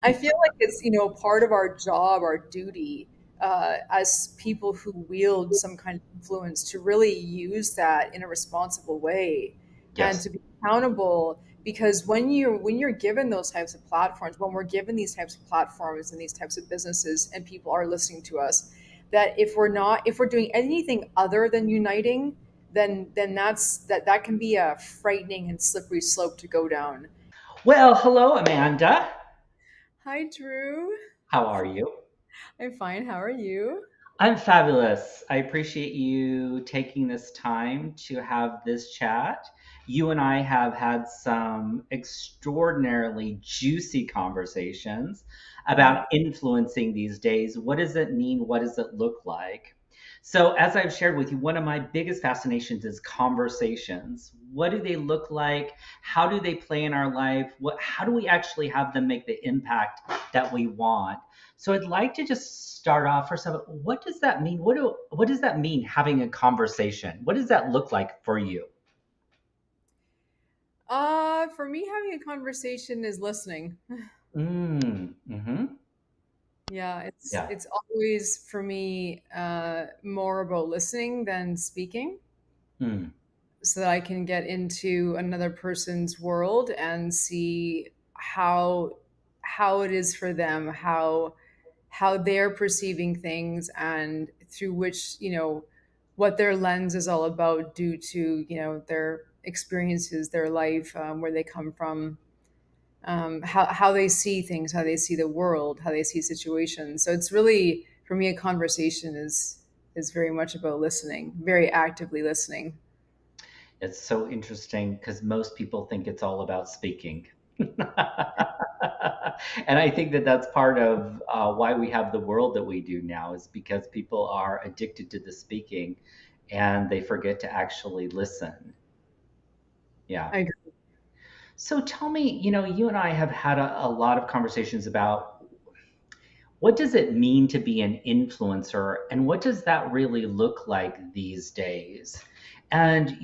I feel like it's, part of our job, our duty, as people who wield some kind of influence to really use that in a responsible way and Yes. to be accountable. Because when you're given those types of platforms, when we're given these types of platforms and these types of businesses, and people are listening to us, that if we're doing anything other than uniting, then that can be a frightening and slippery slope to go down. Well, hello, Amanda. Hi, Drew. How are you? I'm fine. How are you? I'm fabulous. I appreciate you taking this time to have this chat. You and I have had some extraordinarily juicy conversations Yeah. about influencing these days. What does it mean? What does it look like? So, as I've shared with you, one of my biggest fascinations is conversations. What do they look like? How do they play in our life? How do we actually have them make the impact that we want? So I'd like to just start off first of all, what does that mean? What does that mean having a conversation? What does that look like for you? For me, having a conversation is listening. Mm-hmm. Yeah, it's Yeah. it's always for me more about listening than speaking, Mm. so that I can get into another person's world and see how it is for them, how they're perceiving things, and through which, what their lens is all about due to, their experiences, their life, where they come from, how they see things, how they see the world, how they see situations. So it's really, for me, a conversation is very much about listening, very actively listening. It's so interesting because most people think it's all about speaking. And I think that that's part of why we have the world that we do now is because people are addicted to the speaking and they forget to actually listen. Yeah. I agree. So tell me, you and I have had a lot of conversations about what does it mean to be an influencer and what does that really look like these days? And,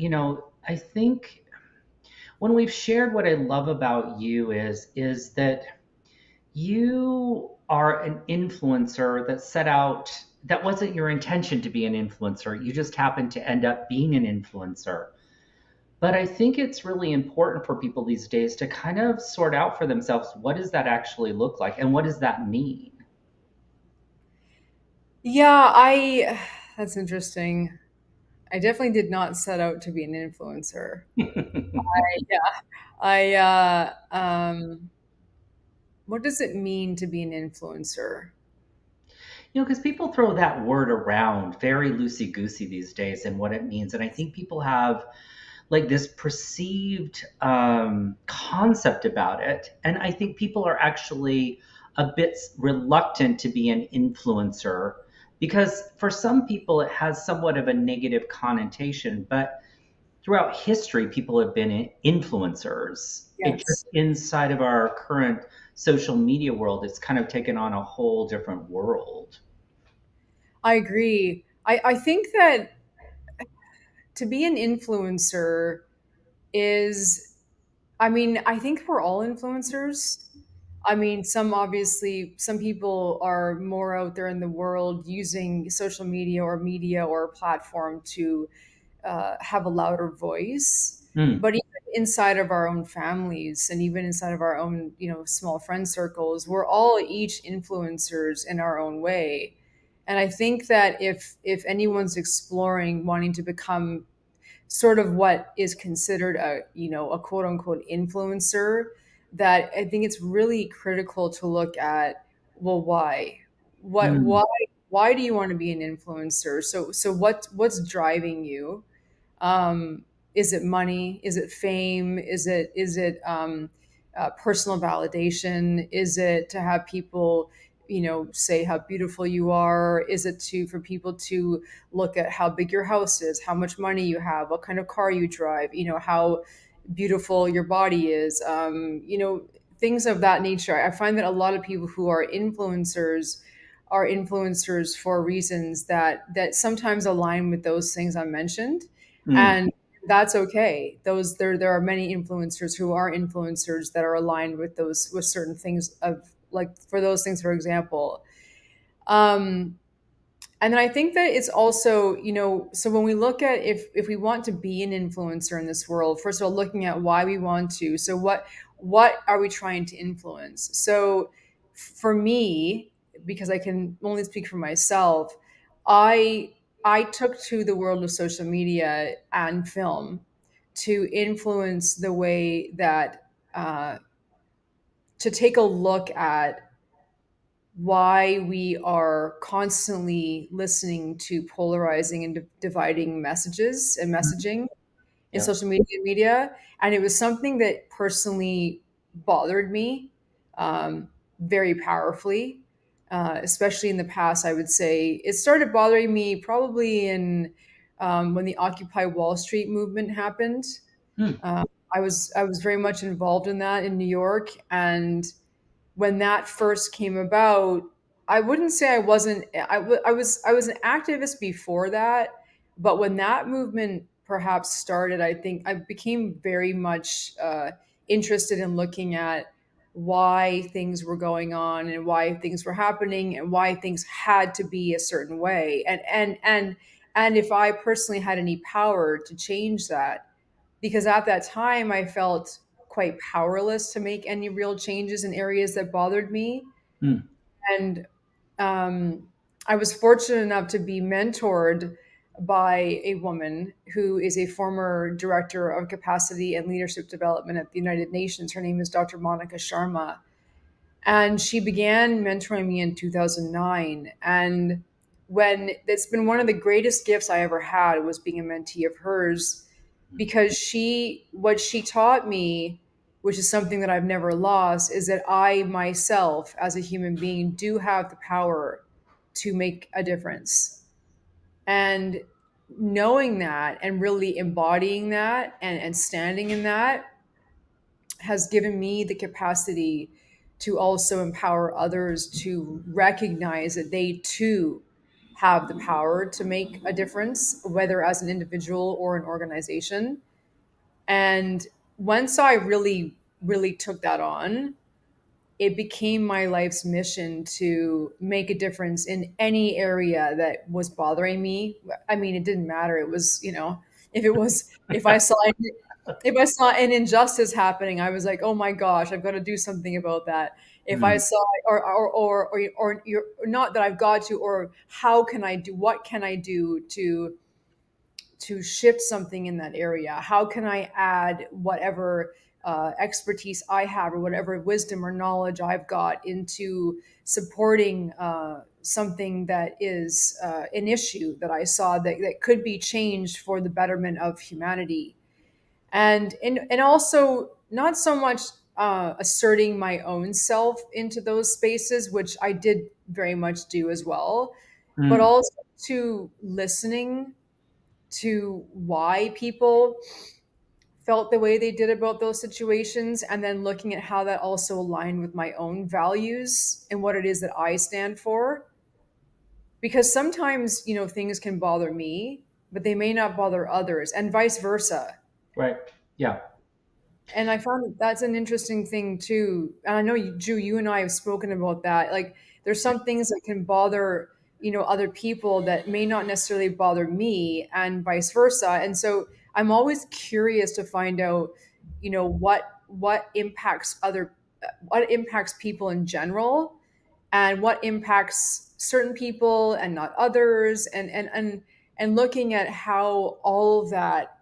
I think when we've shared what I love about you is that you are an influencer that set out that wasn't your intention to be an influencer. You just happened to end up being an influencer. But I think it's really important for people these days to kind of sort out for themselves what does that actually look like and what does that mean? Yeah, I that's interesting. I definitely did not set out to be an influencer. Yeah. What does it mean to be an influencer? Because people throw that word around very loosey goosey these days and what it means. And I think people have like this perceived concept about it. And I think people are actually a bit reluctant to be an influencer because for some people it has somewhat of a negative connotation. But throughout history, people have been influencers. It just Yes, inside of our current social media world, it's kind of taken on a whole different world. I agree. I think that to be an influencer is, I mean, I think we're all influencers. I mean, some people are more out there in the world using social media or a platform to have a louder voice. Mm, But even inside of our own families and even inside of our own, small friend circles, we're all each influencers in our own way. And I think that if anyone's exploring wanting to become sort of what is considered a quote unquote influencer, that I think it's really critical to look at, well, why what mm, why do you want to be an influencer? So what's driving you? Is it money? Is it fame? Is it personal validation? Is it to have people, say how beautiful you are? Is it to for people to look at how big your house is, how much money you have, what kind of car you drive, how beautiful your body is, things of that nature. I find that a lot of people who are influencers for reasons that sometimes align with those things I mentioned, mm. and that's okay. There are many influencers who are influencers that are aligned with those with certain things of like for those things, for example. Um, and then I think that it's also, so when we look at if we want to be an influencer in this world, first of all, looking at why we want to. So what are we trying to influence? So for me, because I can only speak for myself, I I took to the world of social media and film to influence the way that to take a look at why we are constantly listening to polarizing and dividing messages and Mhm. messaging in Yeah. social media. And it was something that personally bothered me very powerfully, especially in the past. I would say it started bothering me probably in when the Occupy Wall Street movement happened. Hmm. uh, I was very much involved in that in New York, and when that first came about, I wouldn't say I wasn't. I was an activist before that, but when that movement perhaps started, I think I became very much interested in looking at why things were going on and why things were happening and why things had to be a certain way, and if I personally had any power to change that, because at that time I felt quite powerless to make any real changes in areas that bothered me. Hmm. And um, I was fortunate enough to be mentored by a woman who is a former director of capacity and leadership development at the United Nations. Her name is Dr. Monica Sharma. And she began mentoring me in 2009. And when it's been one of the greatest gifts I ever had was being a mentee of hers, because what she taught me, which is something that I've never lost, is that I myself as a human being do have the power to make a difference. And knowing that and really embodying that and standing in that has given me the capacity to also empower others to recognize that they too have the power to make a difference, whether as an individual or an organization. And once I really, really took that on, it became my life's mission to make a difference in any area that was bothering me. I mean, it didn't matter. It was, if I saw if I saw an injustice happening, I was like, oh my gosh, I've got to do something about that. If I Hmm. saw, or you're not that I've got to, or how can I do, what can I do to shift something in that area? How can I add whatever expertise I have or whatever wisdom or knowledge I've got into supporting something that is an issue that I saw that could be changed for the betterment of humanity? And also not so much asserting my own self into those spaces, which I did very much do as well, but Hmm. also to listening to why people felt the way they did about those situations, and then looking at how that also aligned with my own values and what it is that I stand for. Because sometimes, things can bother me, but they may not bother others, and vice versa. Right. Yeah. And I found that that's an interesting thing too. And I know Drew, you and I have spoken about that. Like, there's some things that can bother, other people that may not necessarily bother me, and vice versa. And so I'm always curious to find out, what impacts what impacts people in general, and what impacts certain people and not others, and looking at how all of that,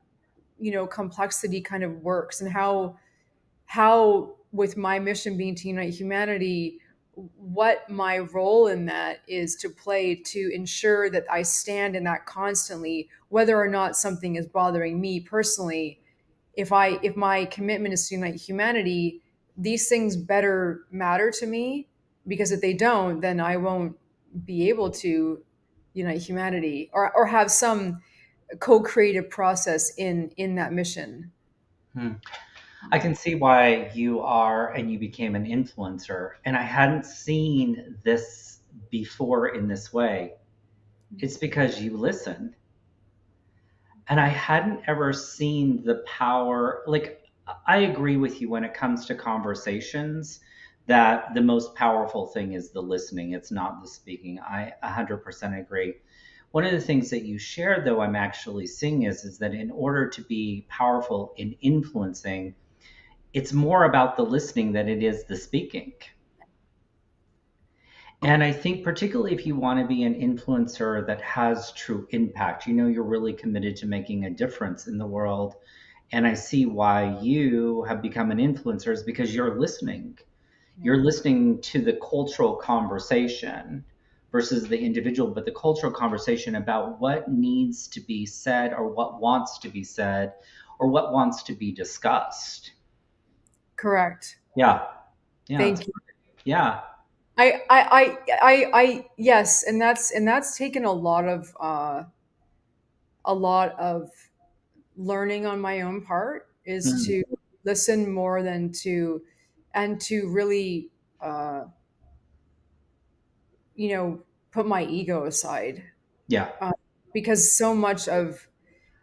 complexity kind of works, and how with my mission being to unite humanity, what my role in that is to play to ensure that I stand in that constantly, whether or not something is bothering me personally. If my commitment is to unite humanity, these things better matter to me, because if they don't, then I won't be able to unite humanity, or have some co-creative process in that mission. Hmm. I can see why you are and you became an influencer. And I hadn't seen this before in this way. It's because you listen. And I hadn't ever seen the power. Like, I agree with you when it comes to conversations that the most powerful thing is the listening, it's not the speaking. I 100% agree. One of the things that you shared, though, I'm actually seeing is that in order to be powerful in influencing, it's more about the listening than it is the speaking. And I think, particularly if you want to be an influencer that has true impact, you're really committed to making a difference in the world. And I see why you have become an influencer is because you're listening. Yeah. You're listening to the cultural conversation versus the individual, but the cultural conversation about what needs to be said or what wants to be said or what wants to be discussed. Correct. Yeah. Yeah. Thank you. Yeah. Yes, and that's taken a lot of learning on my own part, is Mm. to listen more than to, and to really, uh, you know, put my ego aside, Yeah. uh, because so much of,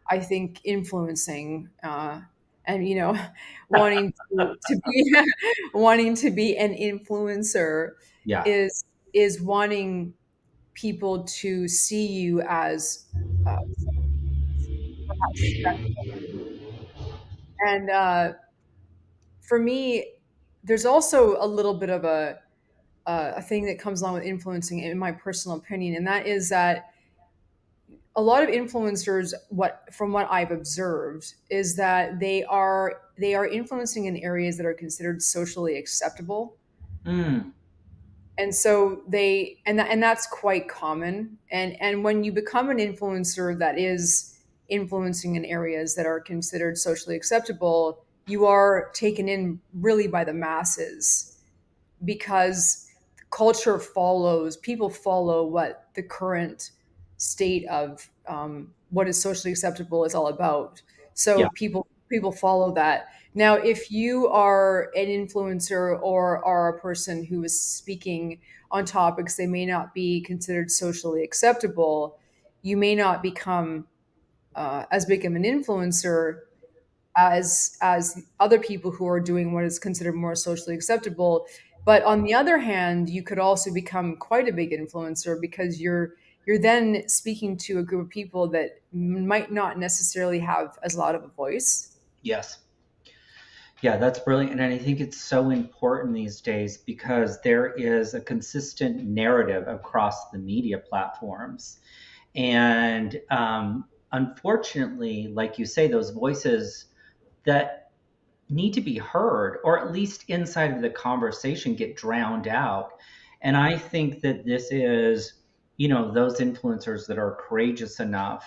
I think, influencing, and wanting to be wanting to be an influencer Yeah. is wanting people to see you as, perhaps special. And for me, there's also a little bit of a thing that comes along with influencing, in my personal opinion, and that is that a lot of influencers, what from what I've observed, is that they are influencing in areas that are considered socially acceptable. Mm. And so and that's quite common. And when you become an influencer that is influencing in areas that are considered socially acceptable, you are taken in really by the masses, because people follow what the current state of, what is socially acceptable, is all about. Yeah. So people follow that. Now, if you are an influencer or are a person who is speaking on topics they may not be considered socially acceptable, you may not become, as big of an influencer as other people who are doing what is considered more socially acceptable. But on the other hand, you could also become quite a big influencer, because you're then speaking to a group of people that might not necessarily have as loud of a voice. Yes. Yeah, that's brilliant. And I think it's so important these days because there is a consistent narrative across the media platforms. And unfortunately, like you say, those voices that need to be heard, or at least inside of the conversation, get drowned out. And I think that this is, those influencers that are courageous enough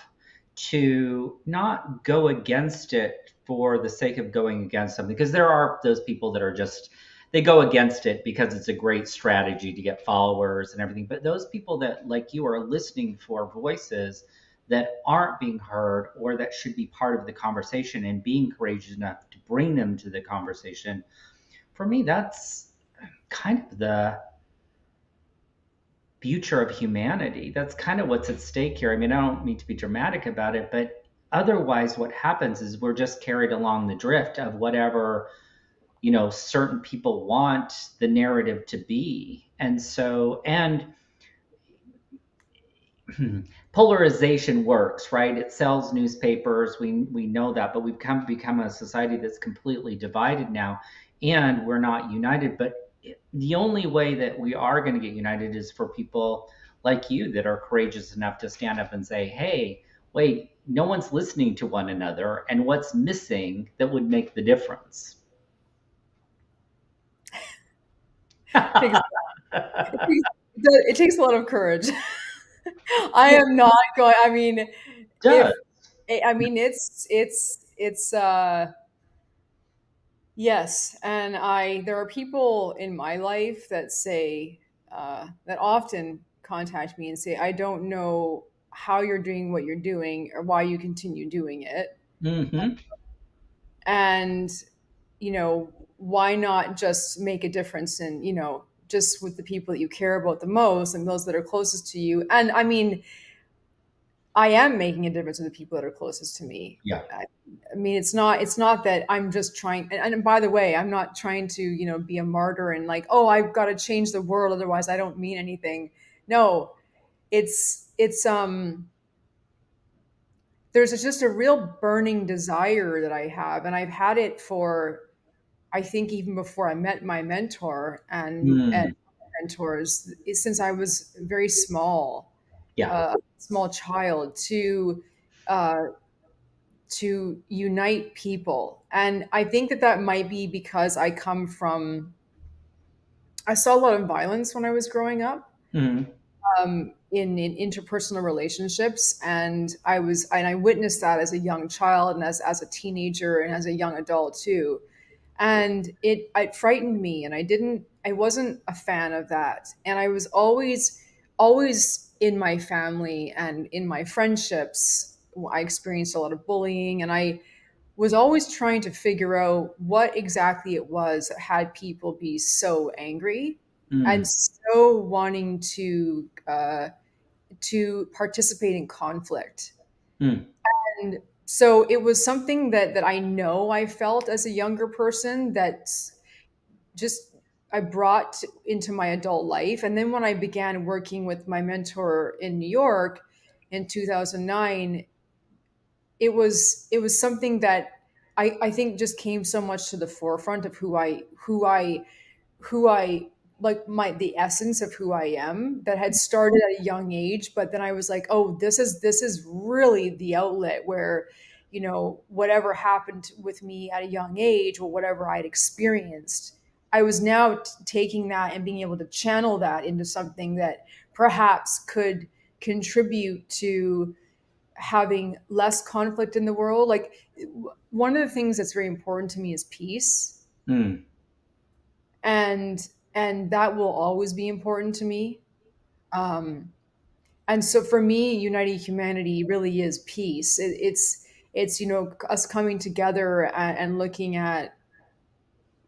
to not go against it for the sake of going against something. Because there are those people that are just, they go against it because it's a great strategy to get followers and everything. But those people that, like you, are listening for voices that aren't being heard or that should be part of the conversation and being courageous enough to bring them to the conversation, for me, that's kind of the future of humanity. That's kind of what's at stake here. I mean, I don't mean to be dramatic about it, but otherwise, what happens is we're just carried along the drift of whatever, certain people want the narrative to be. And so, and polarization works, right? It sells newspapers. We know that, but we've become a society that's completely divided now, and we're not united. But the only way that we are going to get united is for people like you that are courageous enough to stand up and say, "Hey, wait, no one's listening to one another, and what's missing that would make the difference?" It takes, it takes, it takes a lot of courage. I Yeah, am not going. I mean, it does. if I mean, it's yes, and there are people in my life that say, that often contact me and say, I don't know how you're doing what you're doing or why you continue doing it. Hmm. And, why not just make a difference in, just with the people that you care about the most and those that are closest to you. And I mean, I am making a difference to the people that are closest to me. Yeah. I mean, it's not that I'm just trying. And by the way, I'm not trying to be a martyr and like, oh, I've got to change the world, otherwise I don't mean anything. No, it's there's just a real burning desire that I have, and I've had it for, I think, even before I met my mentor and Mm, mentors, since I was very small, yeah. small child, uh, to unite people. And I think that that might be because I saw a lot of violence when I was growing up, Mm, in interpersonal relationships. And I witnessed that as a young child and as a teenager and as a young adult too. And it frightened me, and I wasn't a fan of that. And I was always in my family and in my friendships, I experienced a lot of bullying, and I was always trying to figure out what exactly it was that had people be so angry mm, and so wanting to participate in conflict. mm, And so it was something that I know I felt as a younger person, that just I brought into my adult life. And then when I began working with my mentor in New York in 2009, it was something that I think just came so much to the forefront of who I like, the essence of who I am, that had started at a young age. But then I was like, oh, this is really the outlet where, whatever happened with me at a young age, or whatever I'd experienced, I was now taking that and being able to channel that into something that perhaps could contribute to having less conflict in the world. Like, one of the things that's very important to me is peace, mm. and that will always be important to me. Um, and so for me, uniting humanity really is peace. It's us coming together and looking at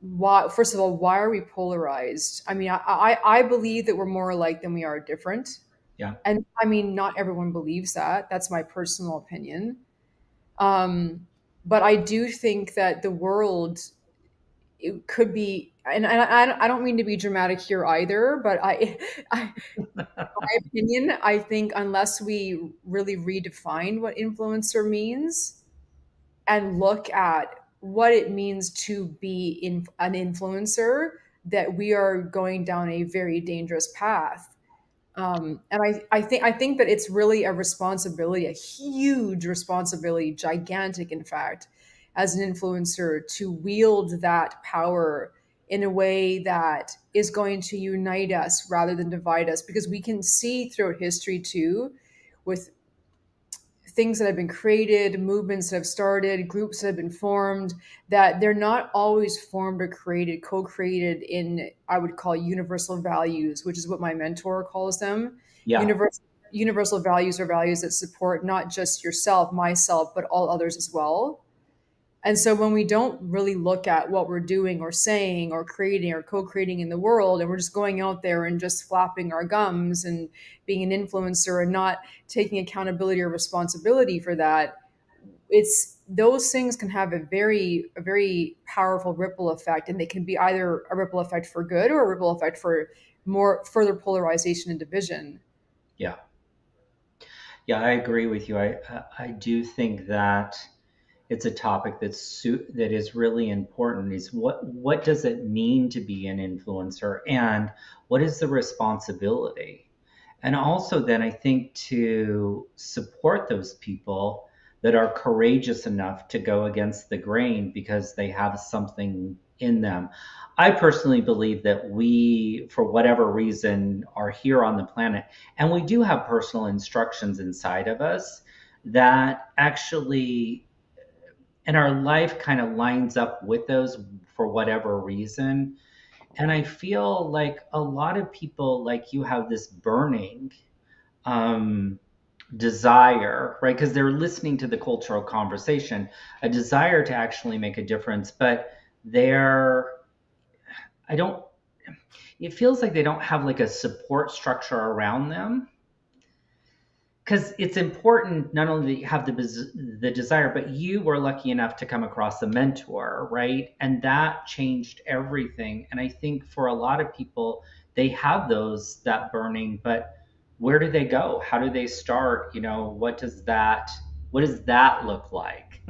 why. First of all, why are we polarized? I mean, I believe that we're more alike than we are different. Yeah. And I mean, not everyone believes that. That's my personal opinion. Um, but I do think that the world, it could be, and I don't mean to be dramatic here either, but I my opinion, I think unless we really redefine what influencer means and look at what it means to be an influencer, that we are going down a very dangerous path. And I think that it's really a responsibility, a huge responsibility, gigantic, in fact, as an influencer, to wield that power in a way that is going to unite us rather than divide us. Because we can see throughout history too, with things that have been created, movements that have started, groups that have been formed, that they're not always formed or created, co-created in, I would call, universal values, which is what my mentor calls them. Yeah. Universal values are values that support not just yourself, myself, but all others as well. And so when we don't really look at what we're doing or saying or creating or co-creating in the world, and we're just going out there and just flapping our gums and being an influencer and not taking accountability or responsibility for that, it's those things can have a very powerful ripple effect, and they can be either a ripple effect for good or a ripple effect for more further polarization and division. Yeah. Yeah, I agree with you. I do think that it's a topic that is really important. Is what does it mean to be an influencer, and what is the responsibility? And also, then I think to support those people that are courageous enough to go against the grain because they have something in them. I personally believe that we, for whatever reason, are here on the planet, and we do have personal instructions inside of us that actually, and our life kind of lines up with those for whatever reason. And I feel like a lot of people, like you, have this burning um, desire, right? Because they're listening to the cultural conversation, a desire to actually make a difference, but they're, I don't, it feels like they don't have like a support structure around them. because it's important not only to have the desire, but you were lucky enough to come across a mentor, right? And that changed everything. And I think for a lot of people, they have those that burning, but where do they go? How do they start? What does that look like?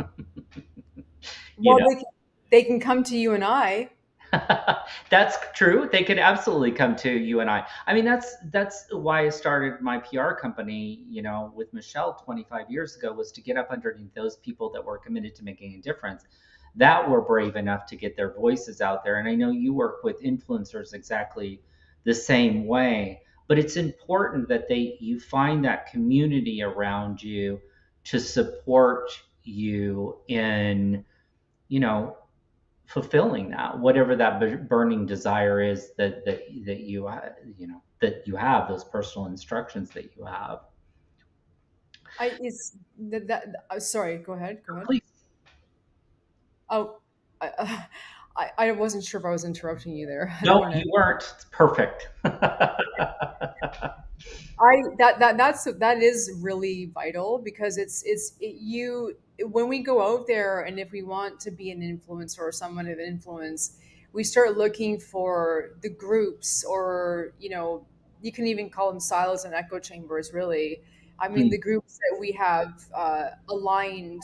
you Well, know they can come to you and I. That's true. They could absolutely come to you and I. I mean, that's why I started my PR company, with Michelle 25 years ago, was to get up underneath those people that were committed to making a difference, that were brave enough to get their voices out there. And I know you work with influencers exactly the same way, but it's important that you find that community around you to support you in, you know, fulfilling that, whatever that burning desire is that you have, those personal instructions that you have. I is sorry. Go ahead. Go ahead. Please. Oh, I wasn't sure if I was interrupting you there. I don't No, want to. you weren't. It's perfect. I that is really vital because you when we go out there and if we want to be an influencer or someone of influence, we start looking for the groups or you can even call them silos and echo chambers. Really, I mean Mm, the groups that we have aligned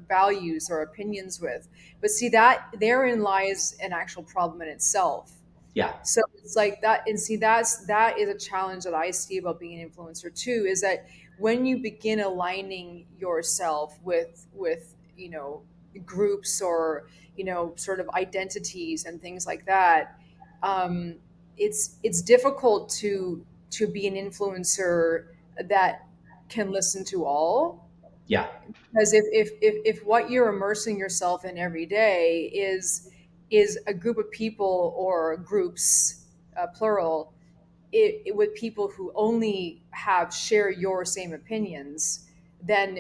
values or opinions with. But see that therein lies an actual problem in itself. yeah. So it's like that, and see that is a challenge that I see about being an influencer too, is that when you begin aligning yourself with groups or sort of identities and things like that, um, it's difficult to be an influencer that can listen to all, Yeah. because if what you're immersing yourself in every day is a group of people or groups, plural, with people who only have share your same opinions, then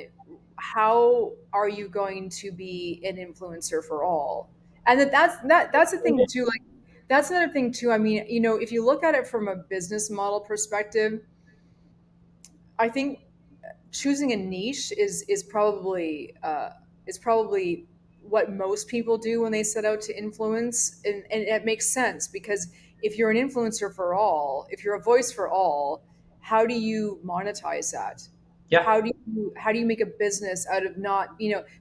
how are you going to be an influencer for all? And that's the thing too. Like that's another thing too. I mean, if you look at it from a business model perspective, I think choosing a niche is probably what most people do when they set out to influence, and it makes sense because if you're an influencer for all, if you're a voice for all, how do you monetize that? Yeah. How do you make a business out of not,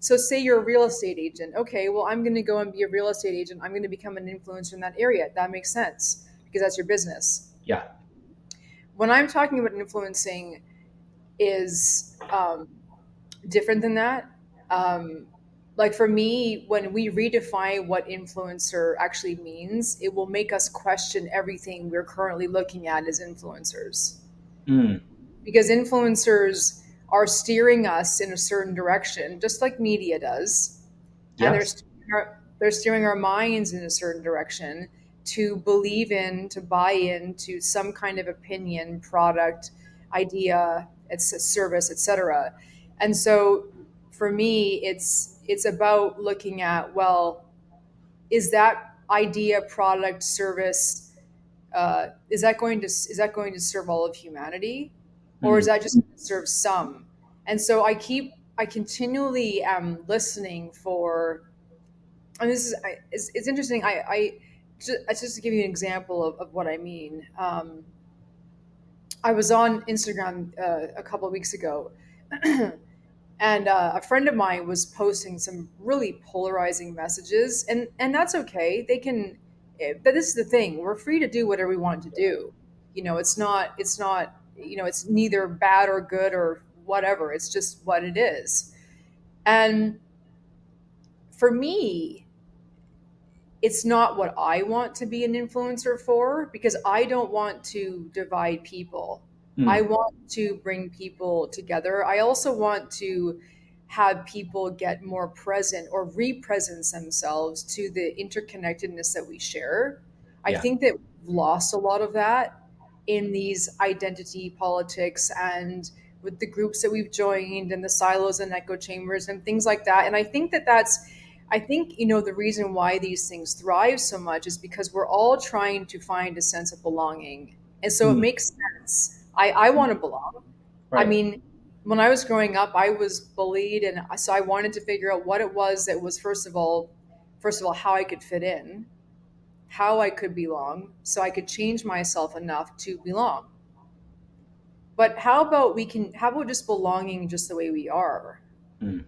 so say you're a real estate agent. Okay, well, I'm going to go and be a real estate agent. I'm going to become an influencer in that area. That makes sense because that's your business. Yeah. When I'm talking about influencing is different than that. Um, like for me, when we redefine what influencer actually means, it will make us question everything we're currently looking at as influencers. Mm, Because influencers are steering us in a certain direction, just like media does, and yes. they're steering our minds in a certain direction to believe in, to buy into some kind of opinion, product, idea, it's a service, etc. And so for me, it's about looking at, well, is that idea, product, service, is that going to serve all of humanity, or is Mm, that just going to serve some? And so I continually am listening for, and this is it's interesting. Just to give you an example of what I mean. I was on Instagram a couple of weeks ago, and a friend of mine was posting some really polarizing messages, and that's okay. They can, but this is the thing: we're free to do whatever we want to do. It's not. It's neither bad or good or whatever. It's just what it is. And for me, it's not what I want to be an influencer for, because I don't want to divide people. I mm, want to bring people together. I also want to have people get more present or re-presence themselves to the interconnectedness that we share. I yeah. think that we've lost a lot of that in these identity politics and with the groups that we've joined and the silos and echo chambers and things like that. And I think, the reason why these things thrive so much is because we're all trying to find a sense of belonging. And so it Mm, makes sense. I want to belong. I right. mean, when I was growing up, I was bullied, and so I wanted to figure out what it was that was first of all, how I could fit in, how I could belong, so I could change myself enough to belong. But how about just belonging just the way we are? Mm,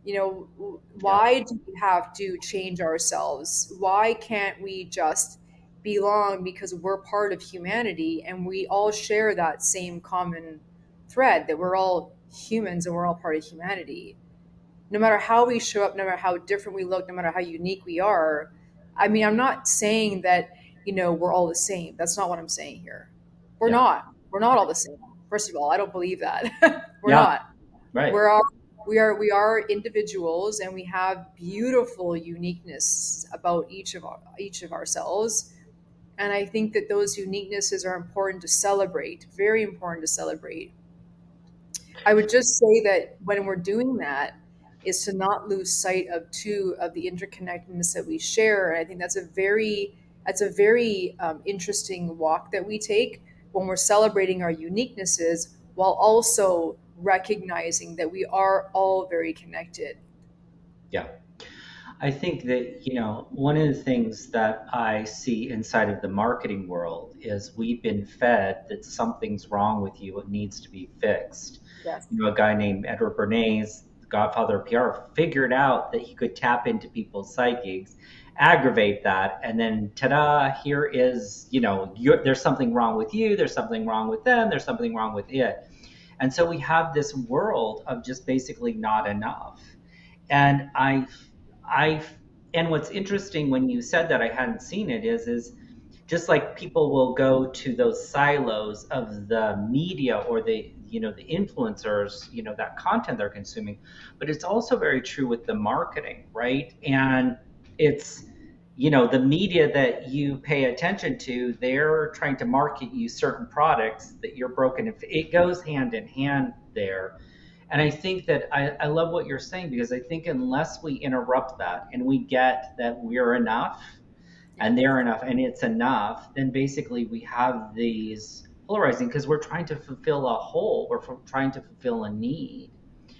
yeah, Why do we have to change ourselves? Why can't we just belong because we're part of humanity and we all share that same common thread that we're all humans and we're all part of humanity? No matter how we show up, no matter how different we look, no matter how unique we are. I mean, I'm not saying that, we're all the same. That's not what I'm saying here. We're yeah, not. We're not all the same. First of all, I don't believe that. We're yeah, not. right. We're all, we are individuals, and we have beautiful uniqueness about each of ourselves. And I think that those uniquenesses are important to celebrate, very important to celebrate. I would just say that when we're doing that, is to not lose sight of the interconnectedness that we share. And I think that's a very interesting walk that we take when we're celebrating our uniquenesses while also recognizing that we are all very connected. Yeah. I think that, one of the things that I see inside of the marketing world is we've been fed that something's wrong with you, it needs to be fixed. Yes. A guy named Edward Bernays, the godfather of PR, figured out that he could tap into people's psyches, aggravate that, and then ta-da, here is, there's something wrong with you, there's something wrong with them, there's something wrong with it. And so we have this world of just basically not enough. And I, and what's interesting when you said that I hadn't seen it is just like people will go to those silos of the media or the influencers, that content they're consuming, but it's also very true with the marketing, right? And it's, the media that you pay attention to, they're trying to market you certain products that you're broken. It goes hand in hand there. And I think that I love what you're saying, because I think unless we interrupt that and we get that we're enough and Yes. they're enough and it's enough, then basically we have these polarizing, because we're trying to fulfill a hole, trying to fulfill a need.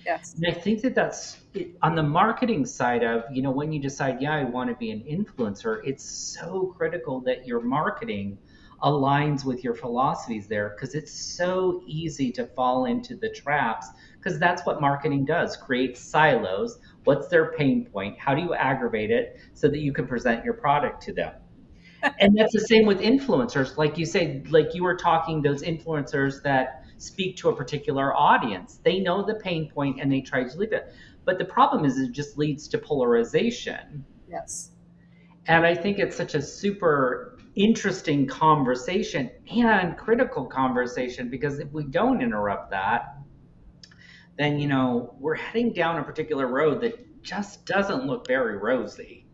Yes. And I think that that's it, on the marketing side of, when you decide, yeah, I want to be an influencer, it's so critical that your marketing aligns with your philosophies there, because it's so easy to fall into the traps, because that's what marketing does, create silos. What's their pain point? How do you aggravate it so that you can present your product to them? And that's the same with influencers. Like you say, like you were talking, those influencers that speak to a particular audience, they know the pain point and they try to leave it. But the problem is it just leads to polarization. Yes. And I think it's such a super interesting conversation and critical conversation, because if we don't interrupt that, then, we're heading down a particular road that just doesn't look very rosy.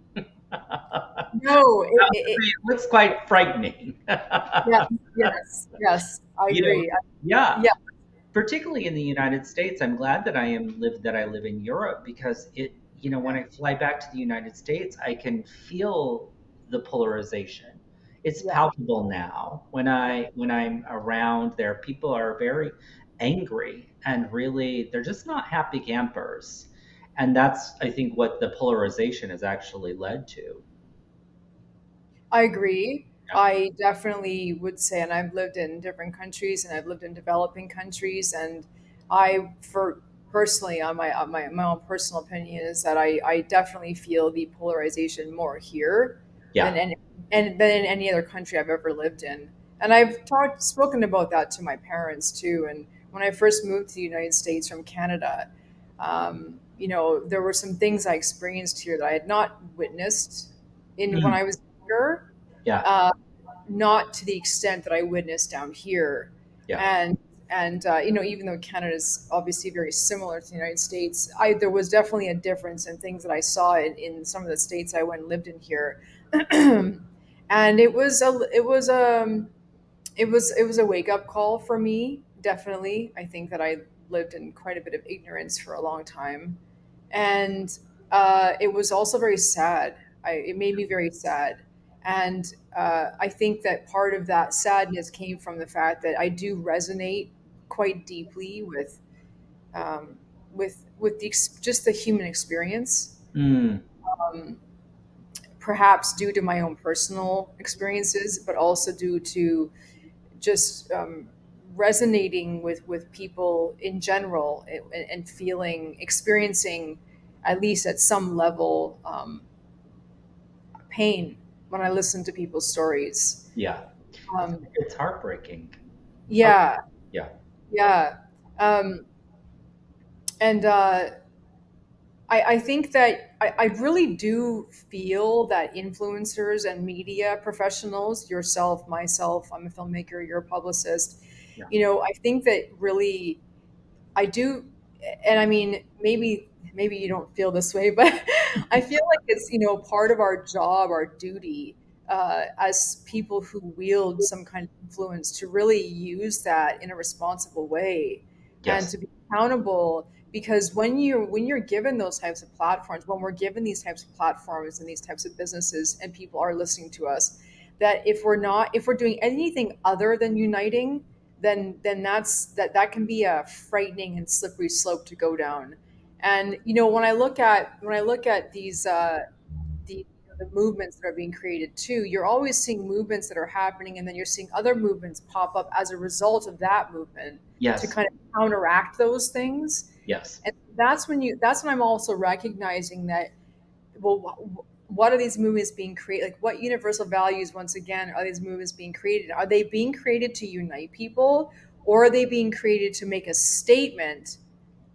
No, It looks quite frightening. yeah, yes, yes, I you know, agree. yeah, Yeah, particularly in the United States. I'm glad that I live in Europe, because when yeah, I fly back to the United States, I can feel the polarization. It's yeah. palpable now. When I'm around there, people are very angry and really they're just not happy campers. And that's, I think, what the polarization has actually led to. I agree. Yeah. I definitely would say, and I've lived in different countries, and I've lived in developing countries, and for personally, on my own personal opinion, is that I definitely feel the polarization more here Yeah. than than in any other country I've ever lived in. And I've spoken about that to my parents too. And when I first moved to the United States from Canada, there were some things I experienced here that I had not witnessed in when Mm. I was younger, Yeah. uh, not to the extent that I witnessed down here. Yeah. And even though Canada is obviously very similar to the United States, there was definitely a difference in things that I saw in some of the states I went and lived in here. And it was a wake up call for me. Definitely, I think that I lived in quite a bit of ignorance for a long time, and it was also very sad. It made me very sad, and I think that part of that sadness came from the fact that I do resonate quite deeply with um, with just the human experience, Mm, um, perhaps due to my own personal experiences, but also due to just resonating with people in general, and feeling, experiencing, at least at some level, pain when I listen to people's stories. yeah, Um, it's heartbreaking. Oh, yeah, yeah. yeah. Um, and I think that I really do feel that influencers and media professionals, yourself, myself, I'm a filmmaker, you're a publicist, Yeah. I think that really I do, and I mean, maybe you don't feel this way, but I feel like it's part of our job, our duty, as people who wield some kind of influence, to really use that in a responsible way and Yes. to be accountable. Because when you're given those types of platforms, when we're given these types of platforms and these types of businesses, and people are listening to us, that if we're doing anything other than uniting, then that can be a frightening and slippery slope to go down. And when I look at these the movements that are being created too, you're always seeing movements that are happening, and then you're seeing other movements pop up as a result of that movement to Yes. kind of counteract those things. Yes. And that's when I'm also recognizing that, well, what are these movements being created? Like, what universal values, once again, are these movements being created? Are they being created to unite people, or are they being created to make a statement,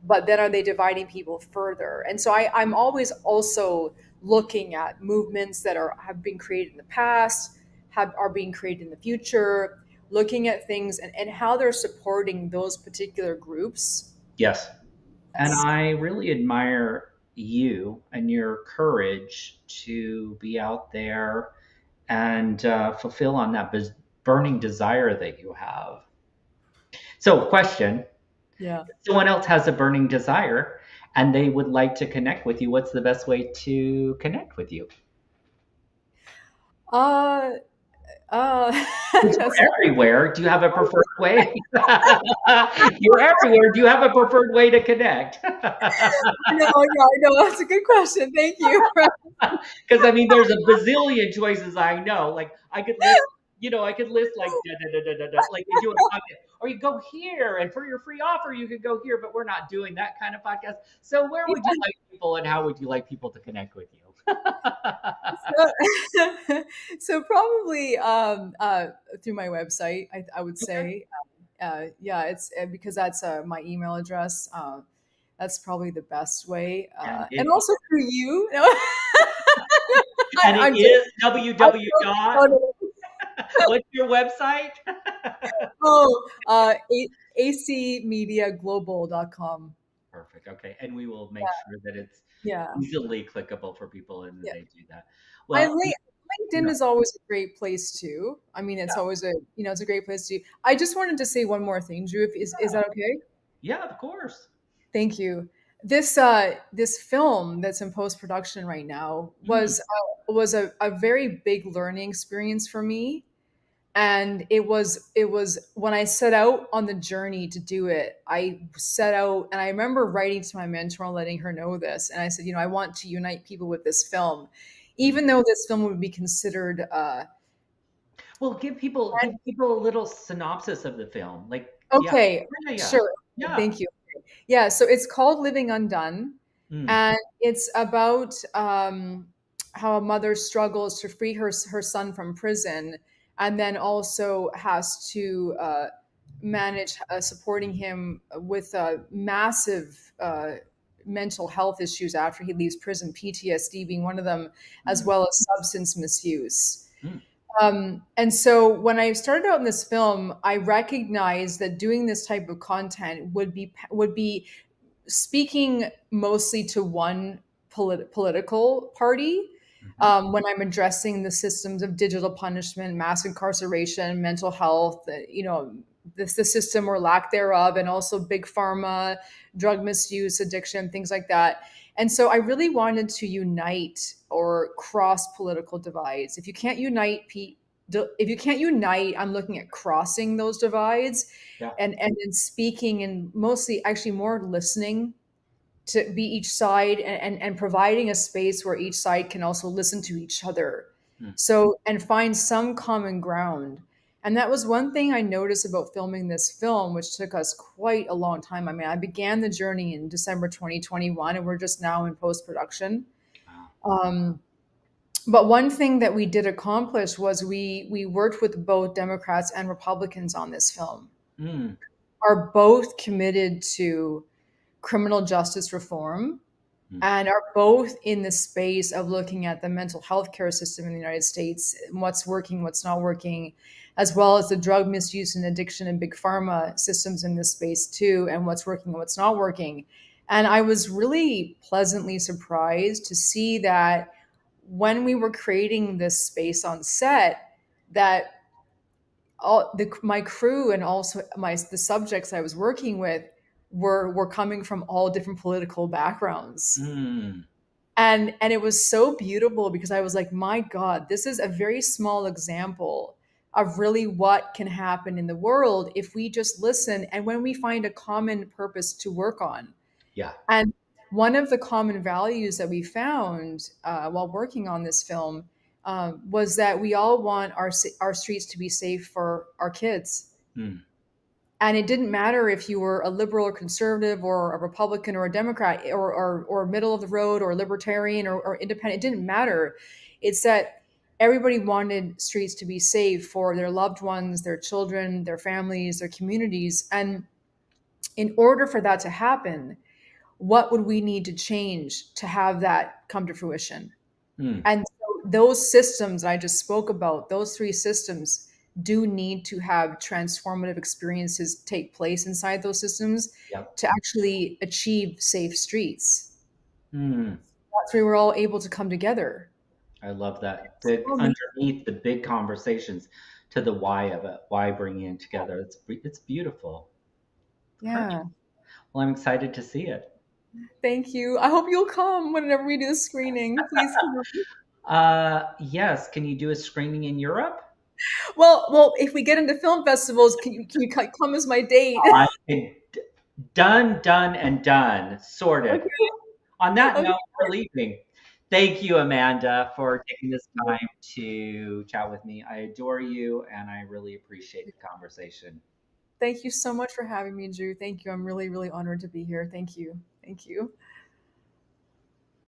but then are they dividing people further? And so I'm always also looking at movements that have been created in the past, are being created in the future, looking at things, and how they're supporting those particular groups. Yes. And Yes. I really admire you and your courage to be out there and fulfill on that burning desire that you have. So, question: Yeah. if someone else has a burning desire and they would like to connect with you, what's the best way to connect with you? Uh, Since that's you're everywhere, do you have a preferred way? You're everywhere. Do you have a preferred way to connect? no, yeah, no, that's a good question. Thank you. Because I mean, there's a bazillion choices I know. Like I could list, I could list like da, da, da, da, da, da, like they do in a podcast, or you go here, and for your free offer, you could go here. But we're not doing that kind of podcast. So where would you like people, and how would you like people to connect with you? So, so probably through my website, I would Okay. say. Yeah, it's because that's my email address. That's probably the best way. And And it also through you. No, and it I'm joking. is I'm www dot. joking. What's your website? Oh, acmediaglobal.com. Perfect. Okay, and we will make sure that it's Yeah. easily clickable for people and that Yeah. they do that. I Well, link you LinkedIn know, is always a great place too. I mean, it's yeah, always it's a great place to. I just wanted to say one more thing, Drew. Is that okay? yeah, of course. Thank you. This film that's in post production right now Mm, was a very big learning experience for me. And it was when I set out on the journey to do it. I set out, and I remember writing to my mentor and letting her know this. And I said, I want to unite people with this film, mm. even though this film would be considered Well, give people a little synopsis of the film. Like, yeah, okay. yeah, yeah, Sure. yeah. Thank you. Yeah, so it's called Living Undone, Mm, and it's about how a mother struggles to free her son from prison, and then also has to manage supporting him with massive mental health issues after he leaves prison, PTSD being one of them, as mm, well as substance misuse. mm. And so when I started out in this film, I recognized that doing this type of content would be speaking mostly to one political party, Mhm. when I'm addressing the systems of digital punishment, mass incarceration, mental health, the system or lack thereof, and also big pharma, drug misuse, addiction, things like that. And so I really wanted to unite or cross political divides. If you can't unite if you can't unite, I'm looking at crossing those divides, Yeah. and then speaking, and mostly actually more listening to be each side, and providing a space where each side can also listen to each other. Mm. So, and find some common ground. And that was one thing I noticed about filming this film, which took us quite a long time. I mean, I began the journey in December 2021, and we're just now in post production. Wow. Um, but one thing that we did accomplish was we worked with both Democrats and Republicans on this film. Mm. Are both committed to criminal justice reform, Mm. and are both in the space of looking at the mental health care system in the United States, what's working, what's not working, as well as the drug misuse and addiction and big pharma systems in this space too, and what's working and what's not working. And I was really pleasantly surprised to see that when we were creating this space on set, that my crew and also the subjects I was working with were coming from all different political backgrounds. Mm. And it was so beautiful because I was like, my God, this is a very small example of really what can happen in the world if we just listen and when we find a common purpose to work on. Yeah. And one of the common values that we found while working on this film was that we all want our streets to be safe for our kids. Mm. And it didn't matter if you were a liberal or conservative or a Republican or a Democrat or middle of the road or libertarian or independent. It didn't matter. It's that everybody wanted streets to be safe for their loved ones, their children, their families, their communities. And in order for that to happen, what would we need to change to have that come to fruition? Mm. And so those systems I just spoke about, those three systems do need to have transformative experiences take place inside those systems Yep. to actually achieve safe streets. Mm. That's where we're all able to come together. I love that. So The amazing. underneath the big conversations to the why of it, why bringing it together. It's beautiful. Great. Yeah. Well, I'm excited to see it. Thank you. I hope you'll come whenever we do the screening. Please come. Yes. Can you do a screening in Europe? Well, if we get into film festivals, can you come as my date? I done, done, and done. Sorted. Okay. On that Okay. note, we're leaving. Thank you, Amanda, for taking this time to chat with me. I adore you, and I really appreciate the conversation. Thank you so much for having me, Drew. Thank you. I'm really, really honored to be here. Thank you. Thank you.